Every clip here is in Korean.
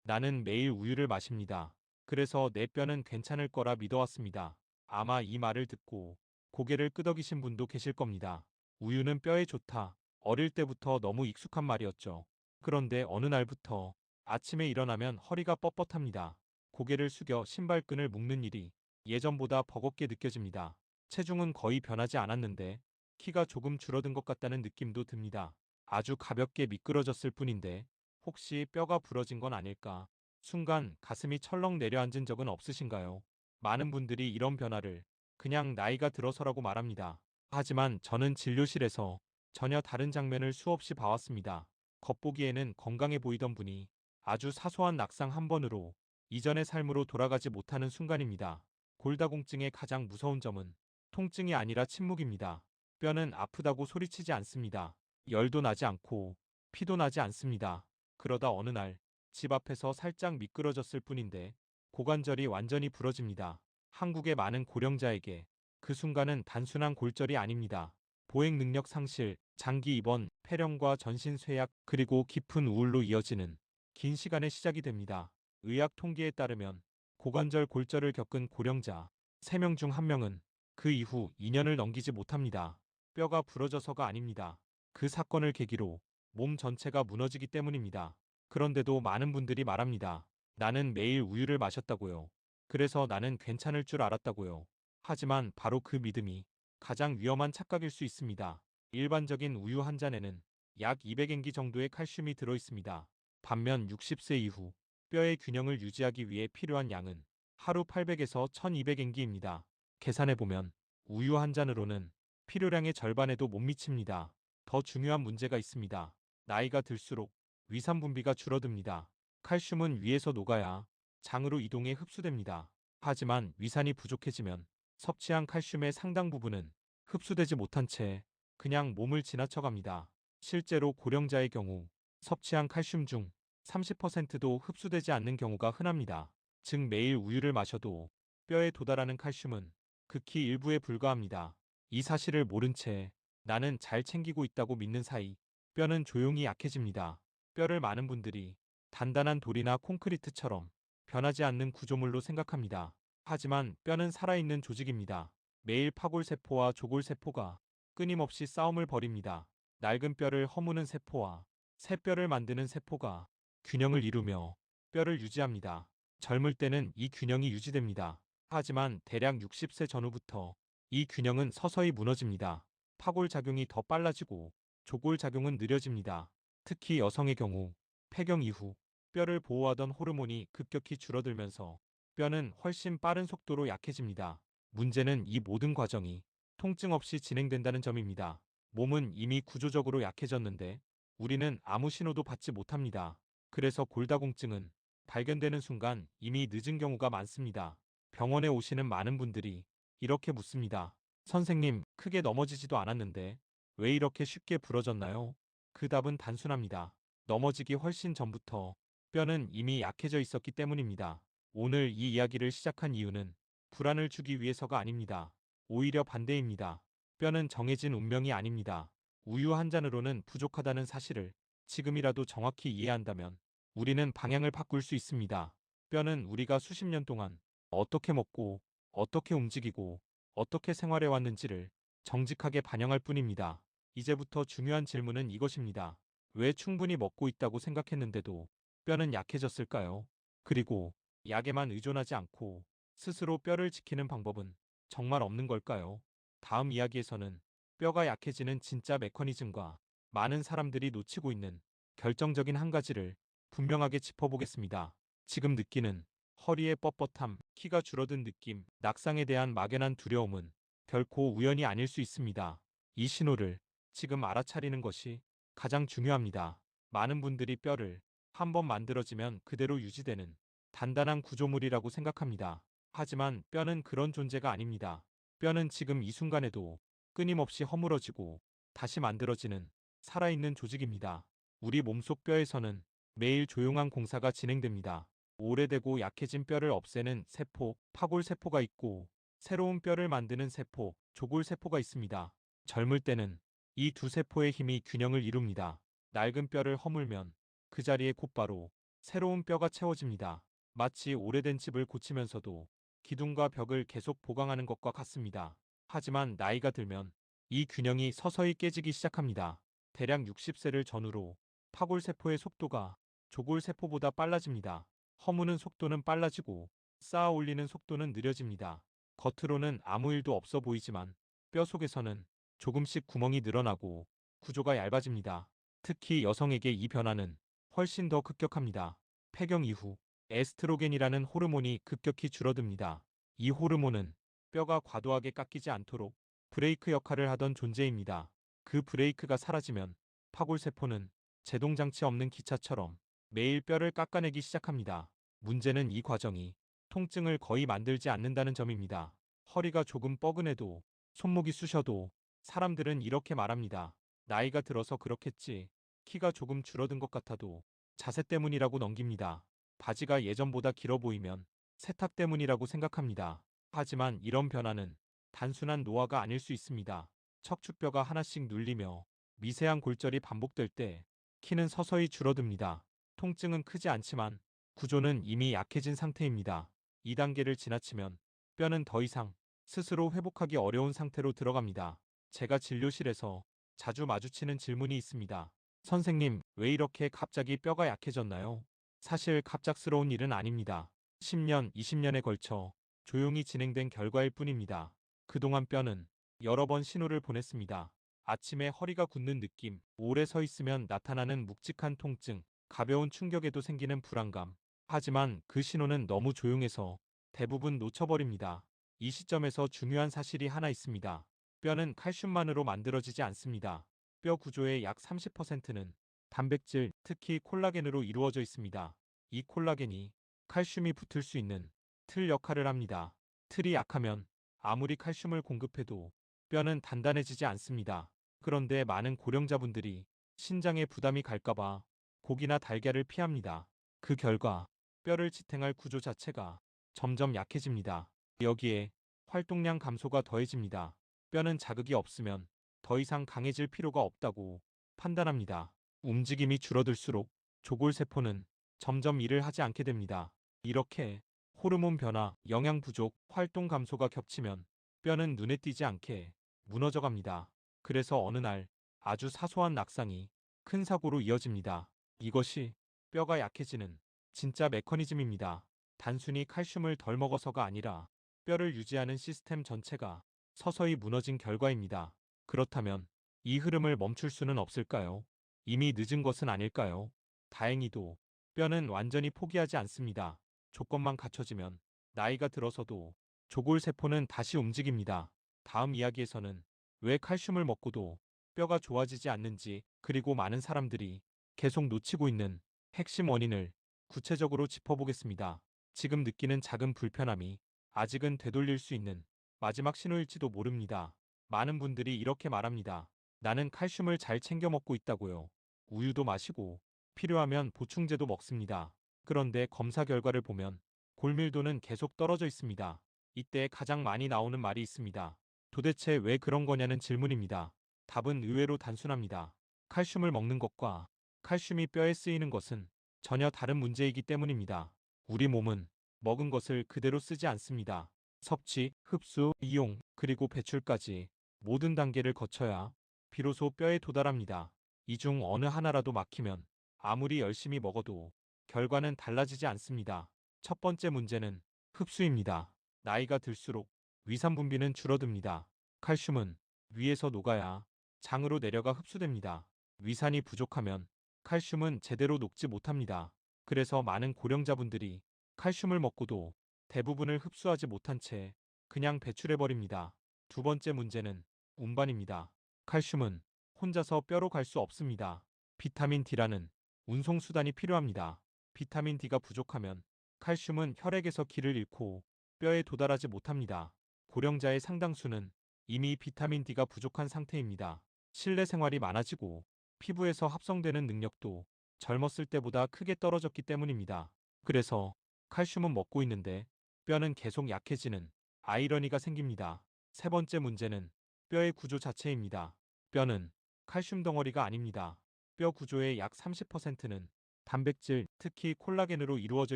나는 매일 우유를 마십니다. 그래서 내 뼈는 괜찮을 거라 믿어왔습니다. 아마 이 말을 듣고 고개를 끄덕이신 분도 계실 겁니다. 우유는 뼈에 좋다. 어릴 때부터 너무 익숙한 말이었죠. 그런데 어느 날부터 아침에 일어나면 허리가 뻣뻣합니다. 고개를 숙여 신발끈을 묶는 일이 예전보다 버겁게 느껴집니다. 체중은 거의 변하지 않았는데 키가 조금 줄어든 것 같다는 느낌도 듭니다. 아주 가볍게 미끄러졌을 뿐인데 혹시 뼈가 부러진 건 아닐까? 순간 가슴이 철렁 내려앉은 적은 없으신가요? 많은 분들이 이런 변화를 그냥 나이가 들어서라고 말합니다. 하지만 저는 진료실에서 전혀 다른 장면을 수없이 봐왔습니다. 겉보기에는 건강해 보이던 분이 아주 사소한 낙상 한 번으로 이전의 삶으로 돌아가지 못하는 순간입니다. 골다공증의 가장 무서운 점은 통증이 아니라 침묵입니다. 뼈는 아프다고 소리치지 않습니다. 열도 나지 않고 피도 나지 않습니다. 그러다 어느 날 집 앞에서 살짝 미끄러졌을 뿐인데 고관절이 완전히 부러집니다. 한국의 많은 고령자에게 그 순간은 단순한 골절이 아닙니다. 보행 능력 상실, 장기 입원, 폐렴과 전신 쇠약, 그리고 깊은 우울로 이어지는 긴 시간의 시작이 됩니다. 의학 통계에 따르면 고관절 골절을 겪은 고령자 3명 중 1명은 그 이후 2년을 넘기지 못합니다. 뼈가 부러져서가 아닙니다. 그 사건을 계기로 몸 전체가 무너지기 때문입니다. 그런데도 많은 분들이 말합니다. 나는 매일 우유를 마셨다고요. 그래서 나는 괜찮을 줄 알았다고요. 하지만 바로 그 믿음이 가장 위험한 착각일 수 있습니다. 일반적인 우유 한 잔에는 약 200mg 정도의 칼슘이 들어 있습니다. 반면 60세 이후 뼈의 균형을 유지하기 위해 필요한 양은 하루 800에서 1200mg입니다. 계산해보면 우유 한 잔으로는 필요량의 절반에도 못 미칩니다. 더 중요한 문제가 있습니다. 나이가 들수록 위산 분비가 줄어듭니다. 칼슘은 위에서 녹아야 장으로 이동해 흡수됩니다. 하지만 위산이 부족해지면 섭취한 칼슘의 상당 부분은 흡수되지 못한 채 그냥 몸을 지나쳐갑니다. 실제로 고령자의 경우 섭취한 칼슘 중 30%도 흡수되지 않는 경우가 흔합니다. 즉 매일 우유를 마셔도 뼈에 도달하는 칼슘은 극히 일부에 불과합니다. 이 사실을 모른 채 나는 잘 챙기고 있다고 믿는 사이 뼈는 조용히 약해집니다. 뼈를 많은 분들이 단단한 돌이나 콘크리트처럼 변하지 않는 구조물로 생각합니다. 하지만 뼈는 살아있는 조직입니다. 매일 파골세포와 조골세포가 끊임없이 싸움을 벌입니다. 낡은 뼈를 허무는 세포와 새 뼈를 만드는 세포가 균형을 이루며 뼈를 유지합니다. 젊을 때는 이 균형이 유지됩니다. 하지만 대략 60세 전후부터 이 균형은 서서히 무너집니다. 파골작용이 더 빨라지고 조골작용은 느려집니다. 특히 여성의 경우 폐경 이후 뼈를 보호하던 호르몬이 급격히 줄어들면서 뼈는 훨씬 빠른 속도로 약해집니다. 문제는 이 모든 과정이 통증 없이 진행된다는 점입니다. 몸은 이미 구조적으로 약해졌는데 우리는 아무 신호도 받지 못합니다. 그래서 골다공증은 발견되는 순간 이미 늦은 경우가 많습니다. 병원에 오시는 많은 분들이 이렇게 묻습니다. 선생님, 크게 넘어지지도 않았는데 왜 이렇게 쉽게 부러졌나요? 그 답은 단순합니다. 넘어지기 훨씬 전부터 뼈는 이미 약해져 있었기 때문입니다. 오늘 이 이야기를 시작한 이유는 불안을 주기 위해서가 아닙니다. 오히려 반대입니다. 뼈는 정해진 운명이 아닙니다. 우유 한 잔으로는 부족하다는 사실을 지금이라도 정확히 이해한다면 우리는 방향을 바꿀 수 있습니다. 뼈는 우리가 수십 년 동안 어떻게 먹고, 어떻게 움직이고, 어떻게 생활해 왔는지를 정직하게 반영할 뿐입니다. 이제부터 중요한 질문은 이것입니다. 왜 충분히 먹고 있다고 생각했는데도 뼈는 약해졌을까요? 그리고 약에만 의존하지 않고 스스로 뼈를 지키는 방법은 정말 없는 걸까요? 다음 이야기에서는 뼈가 약해지는 진짜 메커니즘과 많은 사람들이 놓치고 있는 결정적인 한 가지를 분명하게 짚어보겠습니다. 지금 느끼는 허리의 뻣뻣함, 키가 줄어든 느낌, 낙상에 대한 막연한 두려움은 결코 우연이 아닐 수 있습니다. 이 신호를 지금 알아차리는 것이 가장 중요합니다. 많은 분들이 뼈를 한번 만들어지면 그대로 유지되는 단단한 구조물이라고 생각합니다. 하지만 뼈는 그런 존재가 아닙니다. 뼈는 지금 이 순간에도 끊임없이 허물어지고 다시 만들어지는 살아있는 조직입니다. 우리 몸속 뼈에서는 매일 조용한 공사가 진행됩니다. 오래되고 약해진 뼈를 없애는 세포, 파골세포가 있고 새로운 뼈를 만드는 세포, 조골세포가 있습니다. 젊을 때는 이 두 세포의 힘이 균형을 이룹니다. 낡은 뼈를 허물면 그 자리에 곧바로 새로운 뼈가 채워집니다. 마치 오래된 집을 고치면서도 기둥과 벽을 계속 보강하는 것과 같습니다. 하지만 나이가 들면 이 균형이 서서히 깨지기 시작합니다. 대략 60세를 전후로 파골세포의 속도가 조골세포보다 빨라집니다. 허무는 속도는 빨라지고 쌓아 올리는 속도는 느려집니다. 겉으로는 아무 일도 없어 보이지만 뼈 속에서는 조금씩 구멍이 늘어나고 구조가 얇아집니다. 특히 여성에게 이 변화는 훨씬 더 급격합니다. 폐경 이후 에스트로겐이라는 호르몬이 급격히 줄어듭니다. 이 호르몬은 뼈가 과도하게 깎이지 않도록 브레이크 역할을 하던 존재입니다. 그 브레이크가 사라지면 파골세포는 제동장치 없는 기차처럼 매일 뼈를 깎아내기 시작합니다. 문제는 이 과정이 통증을 거의 만들지 않는다는 점입니다. 허리가 조금 뻐근해도 손목이 쑤셔도 사람들은 이렇게 말합니다. 나이가 들어서 그렇겠지. 키가 조금 줄어든 것 같아도 자세 때문이라고 넘깁니다. 바지가 예전보다 길어 보이면 세탁 때문이라고 생각합니다. 하지만 이런 변화는 단순한 노화가 아닐 수 있습니다. 척추뼈가 하나씩 눌리며 미세한 골절이 반복될 때 키는 서서히 줄어듭니다. 통증은 크지 않지만 구조는 이미 약해진 상태입니다. 이 단계를 지나치면 뼈는 더 이상 스스로 회복하기 어려운 상태로 들어갑니다. 제가 진료실에서 자주 마주치는 질문이 있습니다. 선생님, 왜 이렇게 갑자기 뼈가 약해졌나요? 사실 갑작스러운 일은 아닙니다. 10년, 20년에 걸쳐 조용히 진행된 결과일 뿐입니다. 그동안 뼈는 여러 번 신호를 보냈습니다. 아침에 허리가 굳는 느낌, 오래 서 있으면 나타나는 묵직한 통증, 가벼운 충격에도 생기는 불안감. 하지만 그 신호는 너무 조용해서 대부분 놓쳐버립니다. 이 시점에서 중요한 사실이 하나 있습니다. 뼈는 칼슘만으로 만들어지지 않습니다. 뼈 구조의 약 30%는 단백질, 특히 콜라겐으로 이루어져 있습니다. 이 콜라겐이 칼슘이 붙을 수 있는 틀 역할을 합니다. 틀이 약하면 아무리 칼슘을 공급해도 뼈는 단단해지지 않습니다. 그런데 많은 고령자분들이 신장에 부담이 갈까봐 고기나 달걀을 피합니다. 그 결과 뼈를 지탱할 구조 자체가 점점 약해집니다. 여기에 활동량 감소가 더해집니다. 뼈는 자극이 없으면 더 이상 강해질 필요가 없다고 판단합니다. 움직임이 줄어들수록 조골세포는 점점 일을 하지 않게 됩니다. 이렇게 호르몬 변화, 영양 부족, 활동 감소가 겹치면 뼈는 눈에 띄지 않게 무너져 갑니다. 그래서 어느 날 아주 사소한 낙상이 큰 사고로 이어집니다. 이것이 뼈가 약해지는 진짜 메커니즘입니다. 단순히 칼슘을 덜 먹어서가 아니라 뼈를 유지하는 시스템 전체가 서서히 무너진 결과입니다. 그렇다면 이 흐름을 멈출 수는 없을까요? 이미 늦은 것은 아닐까요? 다행히도 뼈는 완전히 포기하지 않습니다. 조건만 갖춰지면 나이가 들어서도 조골세포는 다시 움직입니다. 다음 이야기에서는 왜 칼슘을 먹고도 뼈가 좋아지지 않는지, 그리고 많은 사람들이 계속 놓치고 있는 핵심 원인을 구체적으로 짚어보겠습니다. 지금 느끼는 작은 불편함이 아직은 되돌릴 수 있는 마지막 신호일지도 모릅니다. 많은 분들이 이렇게 말합니다. 나는 칼슘을 잘 챙겨 먹고 있다고요. 우유도 마시고 필요하면 보충제도 먹습니다. 그런데 검사 결과를 보면 골밀도는 계속 떨어져 있습니다. 이때 가장 많이 나오는 말이 있습니다. 도대체 왜 그런 거냐는 질문입니다. 답은 의외로 단순합니다. 칼슘을 먹는 것과 칼슘이 뼈에 쓰이는 것은 전혀 다른 문제이기 때문입니다. 우리 몸은 먹은 것을 그대로 쓰지 않습니다. 섭취, 흡수, 이용, 그리고 배출까지 모든 단계를 거쳐야 비로소 뼈에 도달합니다. 이 중 어느 하나라도 막히면 아무리 열심히 먹어도 결과는 달라지지 않습니다. 첫 번째 문제는 흡수입니다. 나이가 들수록 위산 분비는 줄어듭니다. 칼슘은 위에서 녹아야 장으로 내려가 흡수됩니다. 위산이 부족하면 칼슘은 제대로 녹지 못합니다. 그래서 많은 고령자분들이 칼슘을 먹고도 대부분을 흡수하지 못한 채 그냥 배출해버립니다. 두 번째 문제는 운반입니다. 칼슘은 혼자서 뼈로 갈 수 없습니다. 비타민 D라는 운송수단이 필요합니다. 비타민 D가 부족하면 칼슘은 혈액에서 길을 잃고 뼈에 도달하지 못합니다. 고령자의 상당수는 이미 비타민 D가 부족한 상태입니다. 실내 생활이 많아지고 피부에서 합성되는 능력도 젊었을 때보다 크게 떨어졌기 때문입니다. 그래서 칼슘은 먹고 있는데 뼈는 계속 약해지는 아이러니가 생깁니다. 세 번째 문제는 뼈의 구조 자체입니다. 뼈는 칼슘 덩어리가 아닙니다. 뼈 구조의 약 30%는 단백질, 특히 콜라겐으로 이루어져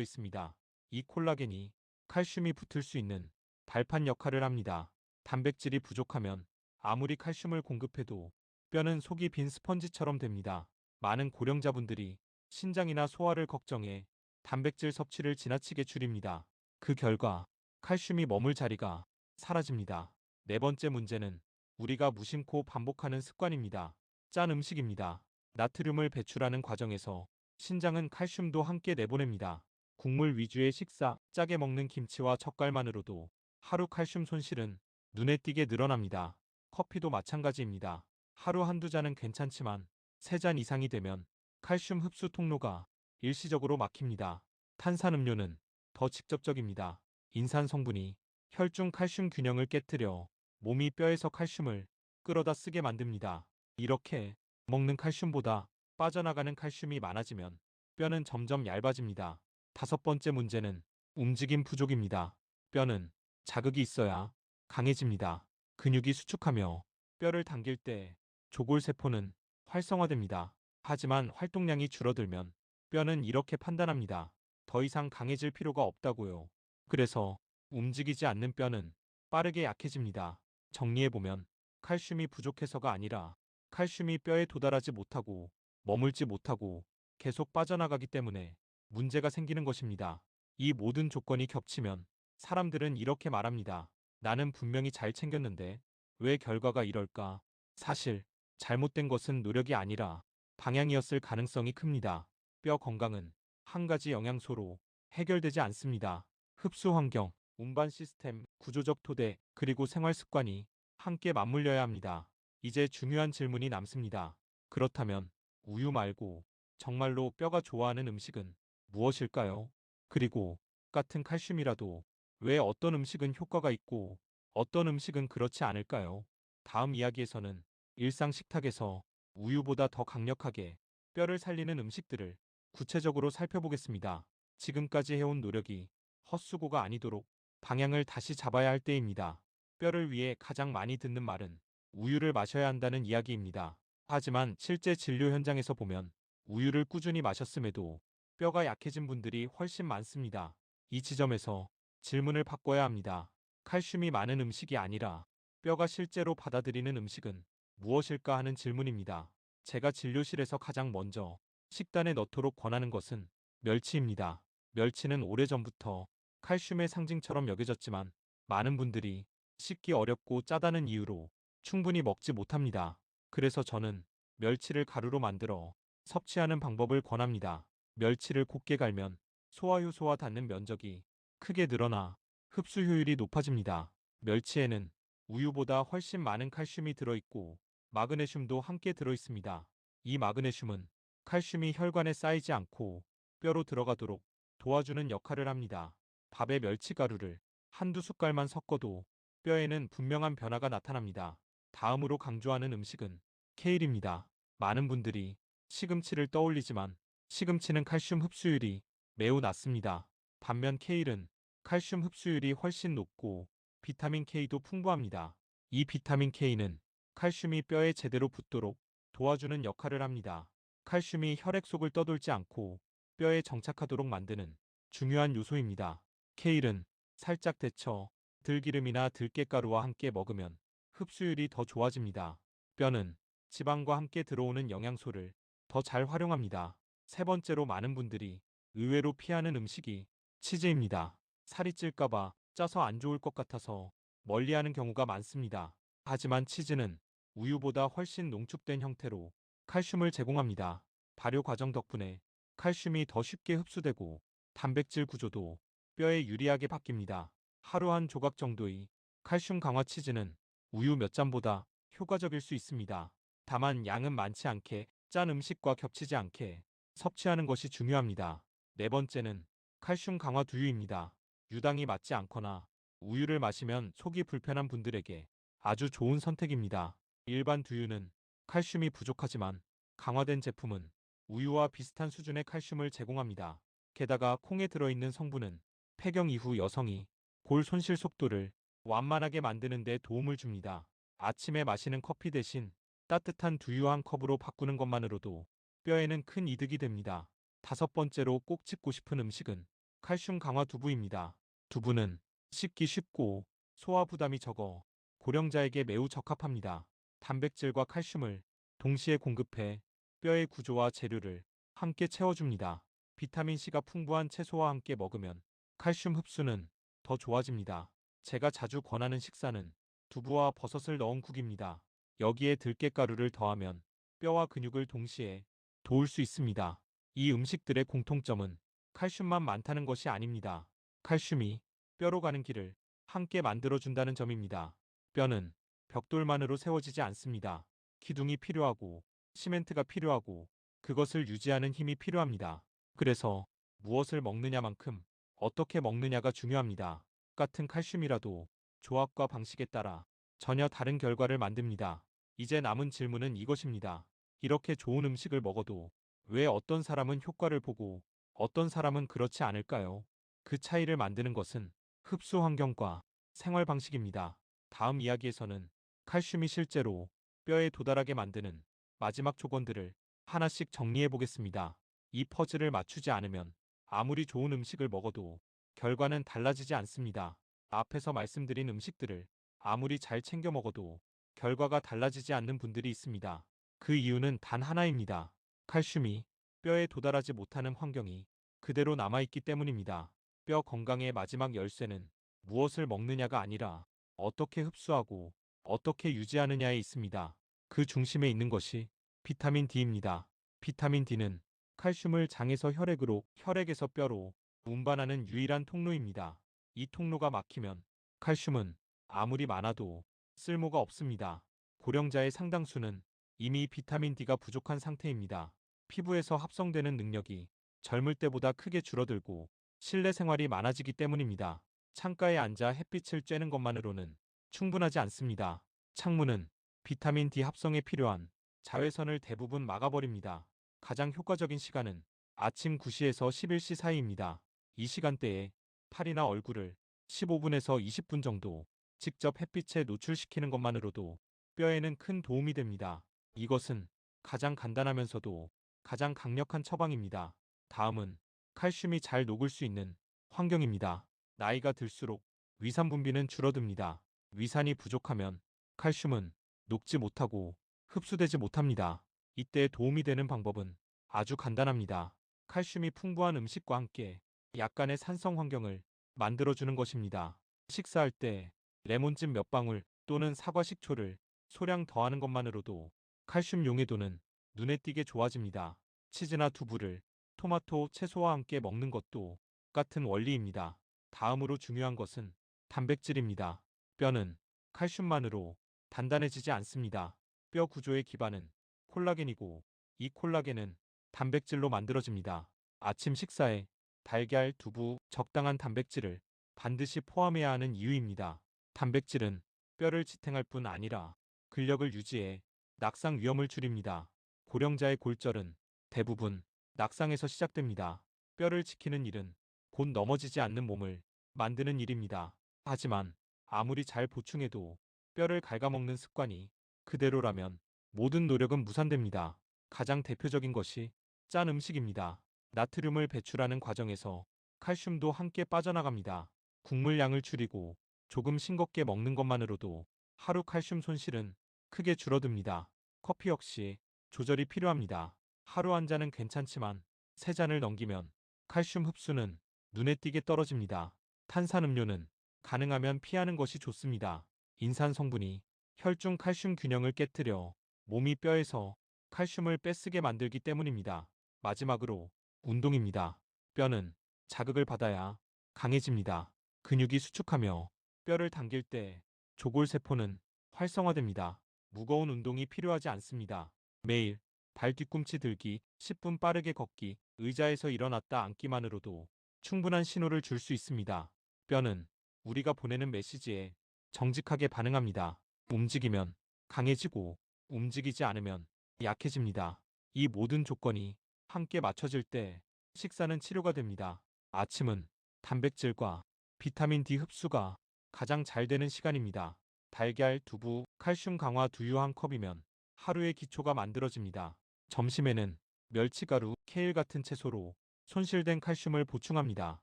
있습니다. 이 콜라겐이 칼슘이 붙을 수 있는 발판 역할을 합니다. 단백질이 부족하면 아무리 칼슘을 공급해도 뼈는 속이 빈 스펀지처럼 됩니다. 많은 고령자분들이 신장이나 소화를 걱정해 단백질 섭취를 지나치게 줄입니다. 그 결과 칼슘이 머물 자리가 사라집니다. 네 번째 문제는 우리가 무심코 반복하는 습관입니다. 짠 음식입니다. 나트륨을 배출하는 과정에서 신장은 칼슘도 함께 내보냅니다. 국물 위주의 식사, 짜게 먹는 김치와 젓갈만으로도 하루 칼슘 손실은 눈에 띄게 늘어납니다. 커피도 마찬가지입니다. 하루 한두 잔은 괜찮지만 3잔 이상이 되면 칼슘 흡수 통로가 일시적으로 막힙니다. 탄산음료는 더 직접적입니다. 인산 성분이 혈중 칼슘 균형을 깨뜨려 몸이 뼈에서 칼슘을 끌어다 쓰게 만듭니다. 이렇게 먹는 칼슘보다 빠져나가는 칼슘이 많아지면 뼈는 점점 얇아집니다. 다섯 번째 문제는 움직임 부족입니다. 뼈는 자극이 있어야 강해집니다. 근육이 수축하며 뼈를 당길 때 조골세포는 활성화됩니다. 하지만 활동량이 줄어들면 뼈는 이렇게 판단합니다. 더 이상 강해질 필요가 없다고요. 그래서 움직이지 않는 뼈는 빠르게 약해집니다. 정리해보면 칼슘이 부족해서가 아니라 칼슘이 뼈에 도달하지 못하고 머물지 못하고 계속 빠져나가기 때문에 문제가 생기는 것입니다. 이 모든 조건이 겹치면 사람들은 이렇게 말합니다. 나는 분명히 잘 챙겼는데 왜 결과가 이럴까? 사실 잘못된 것은 노력이 아니라 방향이었을 가능성이 큽니다. 뼈 건강은 한 가지 영양소로 해결되지 않습니다. 흡수 환경, 운반 시스템, 구조적 토대, 그리고 생활 습관이 함께 맞물려야 합니다. 이제 중요한 질문이 남습니다. 그렇다면 우유 말고 정말로 뼈가 좋아하는 음식은 무엇일까요? 그리고 같은 칼슘이라도 왜 어떤 음식은 효과가 있고 어떤 음식은 그렇지 않을까요? 다음 이야기에서는 일상 식탁에서 우유보다 더 강력하게 뼈를 살리는 음식들을 구체적으로 살펴보겠습니다. 지금까지 해온 노력이 헛수고가 아니도록 방향을 다시 잡아야 할 때입니다. 뼈를 위해 가장 많이 듣는 말은 우유를 마셔야 한다는 이야기입니다. 하지만 실제 진료 현장에서 보면 우유를 꾸준히 마셨음에도 뼈가 약해진 분들이 훨씬 많습니다. 이 지점에서 질문을 바꿔야 합니다. 칼슘이 많은 음식이 아니라 뼈가 실제로 받아들이는 음식은 무엇일까 하는 질문입니다. 제가 진료실에서 가장 먼저 식단에 넣도록 권하는 것은 멸치입니다. 멸치는 오래전부터 칼슘의 상징처럼 여겨졌지만 많은 분들이 씹기 어렵고 짜다는 이유로 충분히 먹지 못합니다. 그래서 저는 멸치를 가루로 만들어 섭취하는 방법을 권합니다. 멸치를 곱게 갈면 소화효소와 닿는 면적이 크게 늘어나 흡수 효율이 높아집니다. 멸치에는 우유보다 훨씬 많은 칼슘이 들어있고 마그네슘도 함께 들어있습니다. 이 마그네슘은 칼슘이 혈관에 쌓이지 않고 뼈로 들어가도록 도와주는 역할을 합니다. 밥에 멸치가루를 한두 숟갈만 섞어도 뼈에는 분명한 변화가 나타납니다. 다음으로 강조하는 음식은 케일입니다. 많은 분들이 시금치를 떠올리지만 시금치는 칼슘 흡수율이 매우 낮습니다. 반면 케일은 칼슘 흡수율이 훨씬 높고 비타민 K도 풍부합니다. 이 비타민 K는 칼슘이 뼈에 제대로 붙도록 도와주는 역할을 합니다. 칼슘이 혈액 속을 떠돌지 않고 뼈에 정착하도록 만드는 중요한 요소입니다. 케일은 살짝 데쳐 들기름이나 들깨가루와 함께 먹으면 흡수율이 더 좋아집니다. 뼈는 지방과 함께 들어오는 영양소를 더 잘 활용합니다. 세 번째로 많은 분들이 의외로 피하는 음식이 치즈입니다. 살이 찔까봐 짜서 안 좋을 것 같아서 멀리하는 경우가 많습니다. 하지만 치즈는 우유보다 훨씬 농축된 형태로 칼슘을 제공합니다. 발효 과정 덕분에 칼슘이 더 쉽게 흡수되고 단백질 구조도 뼈에 유리하게 바뀝니다. 하루 한 조각 정도의 칼슘 강화 치즈는 우유 몇 잔보다 효과적일 수 있습니다. 다만 양은 많지 않게 짠 음식과 겹치지 않게 섭취하는 것이 중요합니다. 네 번째는 칼슘 강화 두유입니다. 유당이 맞지 않거나 우유를 마시면 속이 불편한 분들에게 아주 좋은 선택입니다. 일반 두유는 칼슘이 부족하지만 강화된 제품은 우유와 비슷한 수준의 칼슘을 제공합니다. 게다가 콩에 들어있는 성분은 폐경 이후 여성이 골 손실 속도를 완만하게 만드는 데 도움을 줍니다. 아침에 마시는 커피 대신 따뜻한 두유 한 컵으로 바꾸는 것만으로도 뼈에는 큰 이득이 됩니다. 다섯 번째로 꼭 짚고 싶은 음식은 칼슘 강화 두부입니다. 두부는 씹기 쉽고 소화 부담이 적어 고령자에게 매우 적합합니다. 단백질과 칼슘을 동시에 공급해 뼈의 구조와 재료를 함께 채워줍니다. 비타민C가 풍부한 채소와 함께 먹으면 칼슘 흡수는 더 좋아집니다. 제가 자주 권하는 식사는 두부와 버섯을 넣은 국입니다. 여기에 들깨가루를 더하면 뼈와 근육을 동시에 도울 수 있습니다. 이 음식들의 공통점은 칼슘만 많다는 것이 아닙니다. 칼슘이 뼈로 가는 길을 함께 만들어준다는 점입니다. 뼈는 벽돌만으로 세워지지 않습니다. 기둥이 필요하고 시멘트가 필요하고 그것을 유지하는 힘이 필요합니다. 그래서 무엇을 먹느냐만큼 어떻게 먹느냐가 중요합니다. 같은 칼슘이라도 조합과 방식에 따라 전혀 다른 결과를 만듭니다. 이제 남은 질문은 이것입니다. 이렇게 좋은 음식을 먹어도 왜 어떤 사람은 효과를 보고 어떤 사람은 그렇지 않을까요? 그 차이를 만드는 것은 흡수 환경과 생활 방식입니다. 다음 이야기에서는 칼슘이 실제로 뼈에 도달하게 만드는 마지막 조건들을 하나씩 정리해 보겠습니다. 이 퍼즐을 맞추지 않으면 아무리 좋은 음식을 먹어도 결과는 달라지지 않습니다. 앞에서 말씀드린 음식들을 아무리 잘 챙겨 먹어도 결과가 달라지지 않는 분들이 있습니다. 그 이유는 단 하나입니다. 칼슘이 뼈에 도달하지 못하는 환경이 그대로 남아있기 때문입니다. 뼈 건강의 마지막 열쇠는 무엇을 먹느냐가 아니라 어떻게 흡수하고 어떻게 유지하느냐에 있습니다. 그 중심에 있는 것이 비타민 D입니다. 비타민 D는 칼슘을 장에서 혈액으로, 혈액에서 뼈로 운반하는 유일한 통로입니다. 이 통로가 막히면 칼슘은 아무리 많아도 쓸모가 없습니다. 고령자의 상당수는 이미 비타민 D가 부족한 상태입니다. 피부에서 합성되는 능력이 젊을 때보다 크게 줄어들고 실내 생활이 많아지기 때문입니다. 창가에 앉아 햇빛을 쬐는 것만으로는 충분하지 않습니다. 창문은 비타민 D 합성에 필요한 자외선을 대부분 막아버립니다. 가장 효과적인 시간은 아침 9시에서 11시 사이입니다. 이 시간대에 팔이나 얼굴을 15분에서 20분 정도 직접 햇빛에 노출시키는 것만으로도 뼈에는 큰 도움이 됩니다. 이것은 가장 간단하면서도 가장 강력한 처방입니다. 다음은 칼슘이 잘 녹을 수 있는 환경입니다. 나이가 들수록 위산 분비는 줄어듭니다. 위산이 부족하면 칼슘은 녹지 못하고 흡수되지 못합니다. 이때 도움이 되는 방법은 아주 간단합니다. 칼슘이 풍부한 음식과 함께 약간의 산성 환경을 만들어주는 것입니다. 식사할 때 레몬즙 몇 방울 또는 사과 식초를 소량 더하는 것만으로도 칼슘 용해도는 눈에 띄게 좋아집니다. 치즈나 두부를 토마토, 채소와 함께 먹는 것도 같은 원리입니다. 다음으로 중요한 것은 단백질입니다. 뼈는 칼슘만으로 단단해지지 않습니다. 뼈 구조의 기반은 콜라겐이고 이 콜라겐은 단백질로 만들어집니다. 아침 식사에 달걀, 두부, 적당한 단백질을 반드시 포함해야 하는 이유입니다. 단백질은 뼈를 지탱할 뿐 아니라 근력을 유지해 낙상 위험을 줄입니다. 고령자의 골절은 대부분 낙상에서 시작됩니다. 뼈를 지키는 일은 곧 넘어지지 않는 몸을 만드는 일입니다. 하지만 아무리 잘 보충해도 뼈를 갉아먹는 습관이 그대로라면 모든 노력은 무산됩니다. 가장 대표적인 것이 짠 음식입니다. 나트륨을 배출하는 과정에서 칼슘도 함께 빠져나갑니다. 국물 양을 줄이고 조금 싱겁게 먹는 것만으로도 하루 칼슘 손실은 크게 줄어듭니다. 커피 역시 조절이 필요합니다. 하루 한 잔은 괜찮지만 세 잔을 넘기면 칼슘 흡수는 눈에 띄게 떨어집니다. 탄산음료는 가능하면 피하는 것이 좋습니다. 인산 성분이 혈중 칼슘 균형을 깨뜨려 몸이 뼈에서 칼슘을 뺏쓰게 만들기 때문입니다. 마지막으로 운동입니다. 뼈는 자극을 받아야 강해집니다. 근육이 수축하며 뼈를 당길 때 조골세포는 활성화됩니다. 무거운 운동이 필요하지 않습니다. 매일 발 뒤꿈치 들기, 10분 빠르게 걷기, 의자에서 일어났다 앉기만으로도 충분한 신호를 줄 수 있습니다. 뼈는 우리가 보내는 메시지에 정직하게 반응합니다. 움직이면 강해지고 움직이지 않으면 약해집니다. 이 모든 조건이 함께 맞춰질 때 식사는 치료가 됩니다. 아침은 단백질과 비타민 D 흡수가 가장 잘 되는 시간입니다. 달걀, 두부, 칼슘 강화 두유 한 컵이면 하루의 기초가 만들어집니다. 점심에는 멸치가루, 케일 같은 채소로 손실된 칼슘을 보충합니다.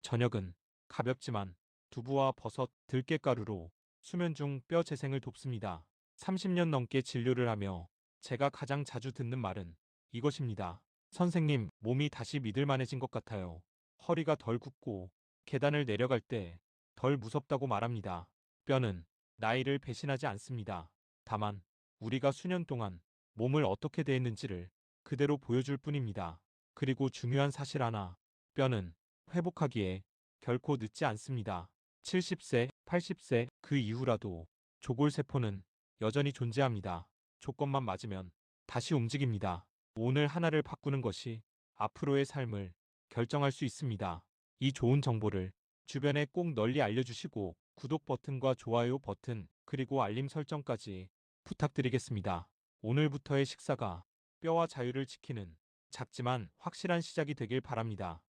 저녁은 가볍지만 두부와 버섯, 들깨가루로 수면 중 뼈 재생을 돕습니다. 30년 넘게 진료를 하며 제가 가장 자주 듣는 말은 이것입니다. 선생님, 몸이 다시 믿을만해진 것 같아요. 허리가 덜 굽고 계단을 내려갈 때 덜 무섭다고 말합니다. 뼈는 나이를 배신하지 않습니다. 다만 우리가 수년 동안 몸을 어떻게 대했는지를 그대로 보여줄 뿐입니다. 그리고 중요한 사실 하나, 뼈는 회복하기에 결코 늦지 않습니다. 70세, 80세 그 이후라도 조골세포는 여전히 존재합니다. 조건만 맞으면 다시 움직입니다. 오늘 하나를 바꾸는 것이 앞으로의 삶을 결정할 수 있습니다. 이 좋은 정보를 주변에 꼭 널리 알려주시고 구독 버튼과 좋아요 버튼 그리고 알림 설정까지 부탁드리겠습니다. 오늘부터의 식사가 뼈와 자유를 지키는 작지만 확실한 시작이 되길 바랍니다.